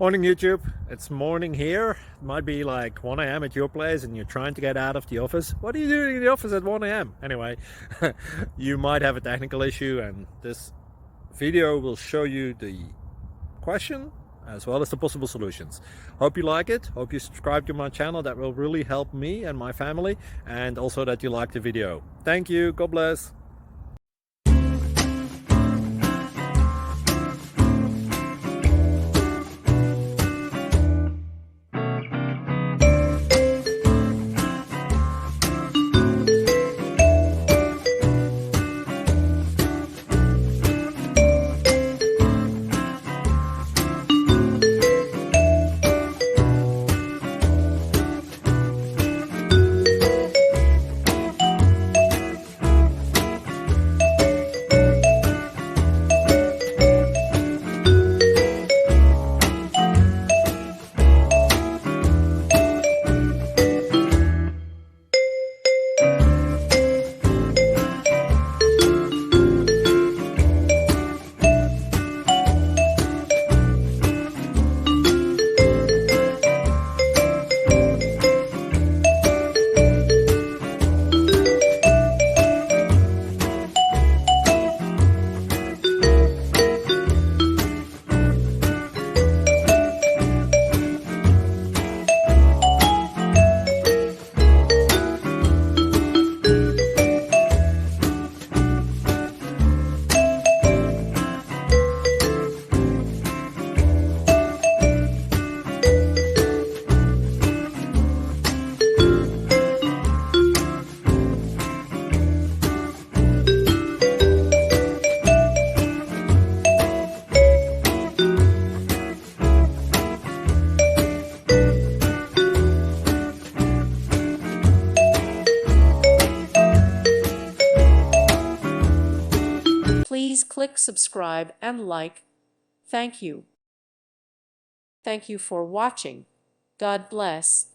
Morning YouTube, it's morning here. It might be like 1 a.m. at your place and you're trying to get out of the office. What are you doing in the office at 1 a.m.? Anyway, you might have a technical issue and this video will show you the question as well as the possible solutions. Hope you like it, hope you subscribe to my channel. That will really help me and my family, and also that you like the video. Thank you, God bless. Please click subscribe and like. Thank you. Thank you for watching. God bless.